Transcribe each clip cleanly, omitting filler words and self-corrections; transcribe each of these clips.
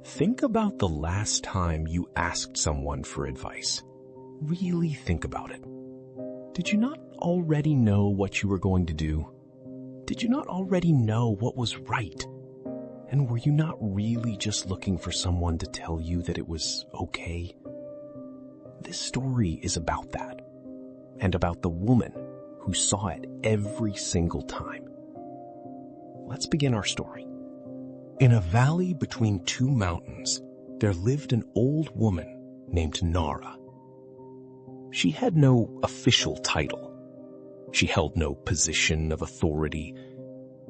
Think about the last time you asked someone for advice. Really think about it. Did you not already know what you were going to do? Did you not already know what was right? And were you not really just looking for someone to tell you that it was okay? This story is about that, and about the woman who saw it every single time. Let's begin our story. In a valley between two mountains, there lived an old woman named Nara. She had no official title. She held no position of authority.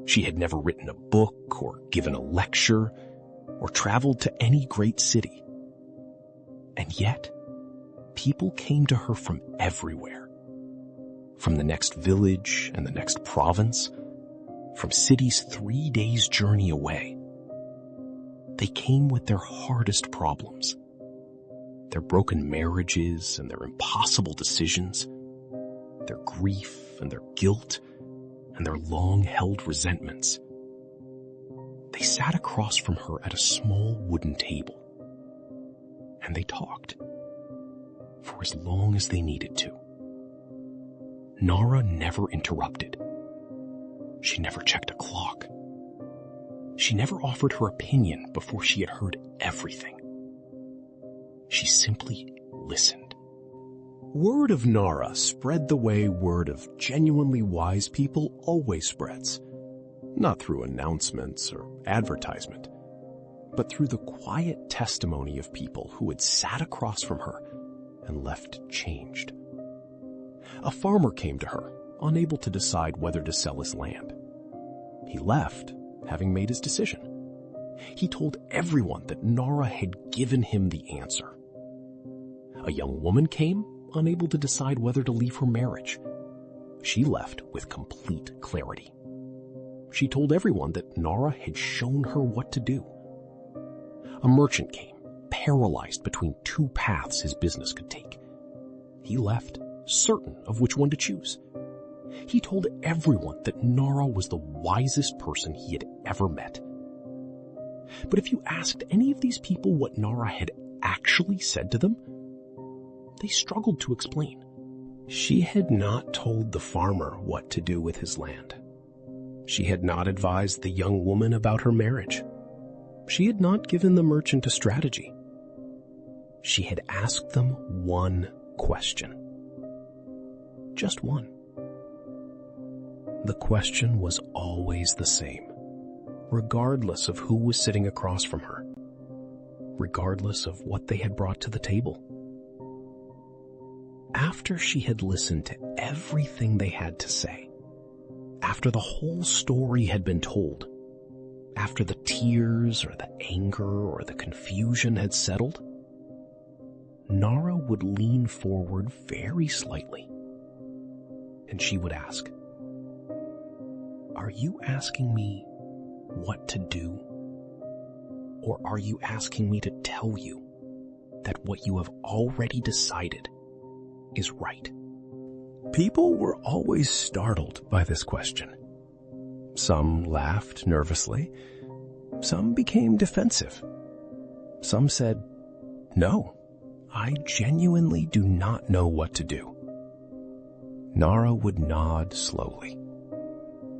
She had never written a book or given a lecture or traveled to any great city. And yet, people came to her from everywhere. From the next village and the next province, from cities 3 days' journey away. They came with their hardest problems, their broken marriages and their impossible decisions, their grief and their guilt and their long-held resentments. They sat across from her at a small wooden table, and they talked for as long as they needed to. Nara never interrupted. She never checked a clock. She never offered her opinion before she had heard everything. She simply listened. Word of Nara spread the way word of genuinely wise people always spreads, not through announcements or advertisement, but through the quiet testimony of people who had sat across from her and left changed. A farmer came to her, unable to decide whether to sell his land. He left, having made his decision. He told everyone that Nara had given him the answer. A young woman came, unable to decide whether to leave her marriage. She left with complete clarity. She told everyone that Nara had shown her what to do. A merchant came, paralyzed between two paths his business could take. He left, certain of which one to choose. He told everyone that Nara was the wisest person he had ever met. But if you asked any of these people what Nara had actually said to them, they struggled to explain. She had not told the farmer what to do with his land. She had not advised the young woman about her marriage. She had not given the merchant a strategy. She had asked them one question. Just one. The question was always the same, regardless of who was sitting across from her, regardless of what they had brought to the table. After she had listened to everything they had to say, after the whole story had been told, after the tears or the anger or the confusion had settled, Nara would lean forward very slightly, and she would ask, "Are you asking me what to do? Or are you asking me to tell you that what you have already decided is right?" People were always startled by this question. Some laughed nervously. Some became defensive. Some said, "No, I genuinely do not know what to do." Nara would nod slowly,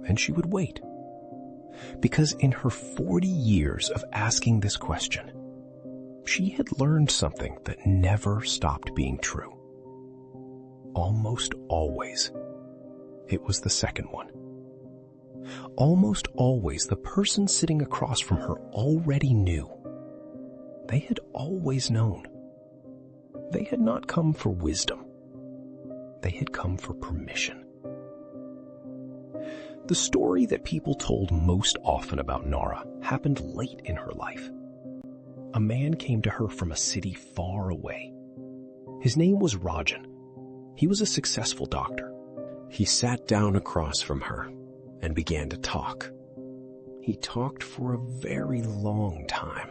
and she would wait. Because in her 40 years of asking this question, she had learned something that never stopped being true. Almost always, it was the second one. Almost always, the person sitting across from her already knew. They had always known. They had not come for wisdom. They had come for permission. The story that people told most often about Nara happened late in her life. A man came to her from a city far away. His name was Rajan. He was a successful doctor. He sat down across from her and began to talk. He talked for a very long time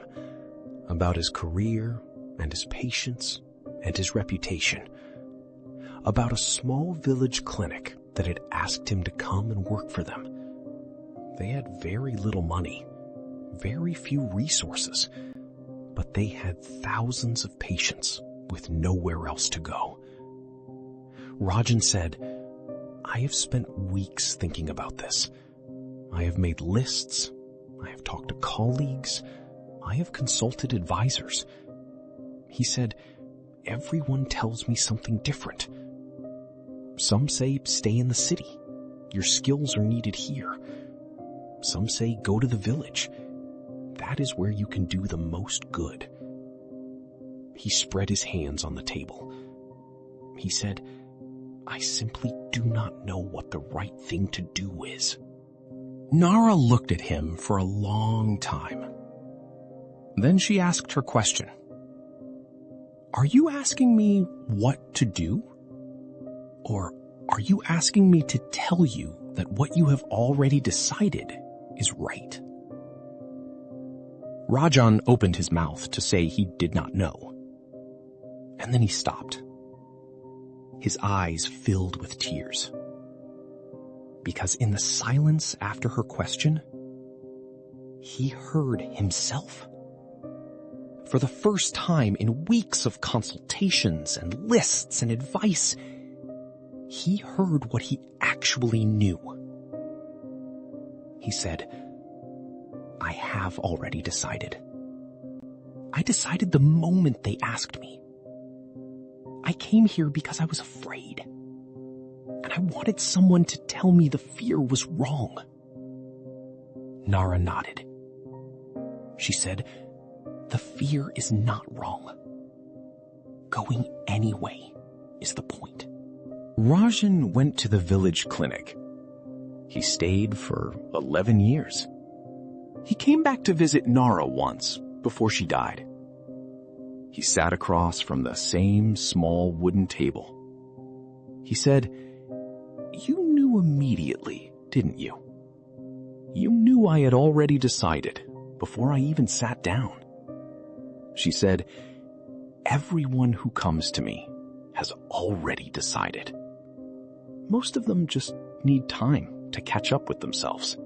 about his career and his patients and his reputation, about a small village clinic that had asked him to come and work for them. They had very little money, very few resources, but they had thousands of patients with nowhere else to go. Rajan said, "I have spent weeks thinking about this. I have made lists. I have talked to colleagues. I have consulted advisors." He said, "Everyone tells me something different. Some say stay in the city. Your skills are needed here. Some say go to the village. That is where you can do the most good." He spread his hands on the table. He said, "I simply do not know what the right thing to do is." Nara looked at him for a long time. Then she asked her question. "Are you asking me what to do? Or are you asking me to tell you that what you have already decided is right?" Rajan opened his mouth to say he did not know. And then he stopped. His eyes filled with tears. Because in the silence after her question, he heard himself. For the first time in weeks of consultations and lists and advice, he heard what he actually knew. He said, "I have already decided. I decided the moment they asked me. I came here because I was afraid. And I wanted someone to tell me the fear was wrong." Nara nodded. She said, "The fear is not wrong. Going anyway is the point." Rajan went to the village clinic. He stayed for 11 years. He came back to visit Nara once before she died. He sat across from the same small wooden table. He said, "You knew immediately, didn't you? You knew I had already decided before I even sat down." She said, "Everyone who comes to me has already decided. Most of them just need time to catch up with themselves."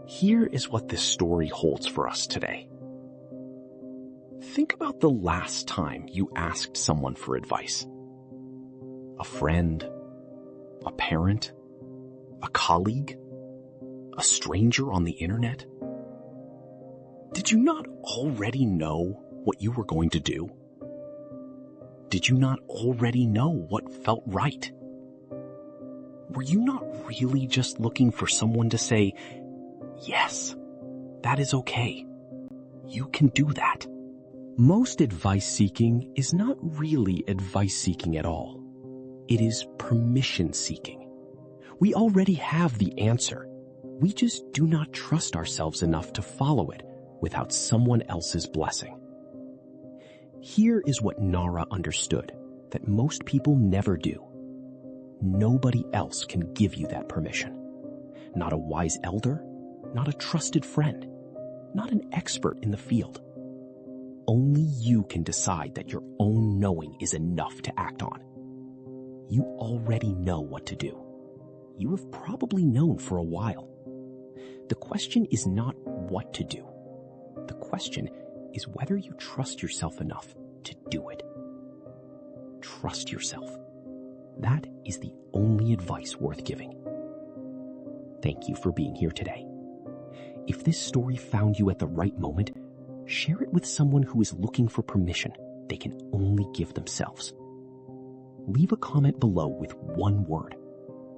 Here is what this story holds for us today. Think about the last time you asked someone for advice. A friend, a parent, a colleague, a stranger on the internet. Did you not already know what you were going to do? Did you not already know what felt right? Were you not really just looking for someone to say, "Yes, that is okay. You can do that"? Most advice seeking is not really advice seeking at all. It is permission seeking. We already have the answer. We just do not trust ourselves enough to follow it without someone else's blessing. Here is what Nara understood that most people never do. Nobody else can give you that permission. Not a wise elder, not a trusted friend, not an expert in the field. Only you can decide that your own knowing is enough to act on. You already know what to do. You have probably known for a while. The question is not what to do. The question is whether you trust yourself enough to do it. Trust yourself. That is the only advice worth giving. Thank you for being here today. If this story found you at the right moment, share it with someone who is looking for permission they can only give themselves. Leave a comment below with one word.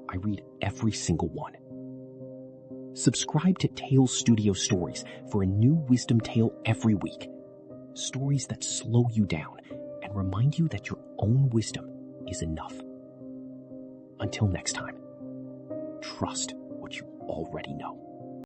I read every single one. Subscribe to Tales Studio Stories for a new wisdom tale every week. Stories that slow you down and remind you that your own wisdom is enough. Until next time, trust what you already know.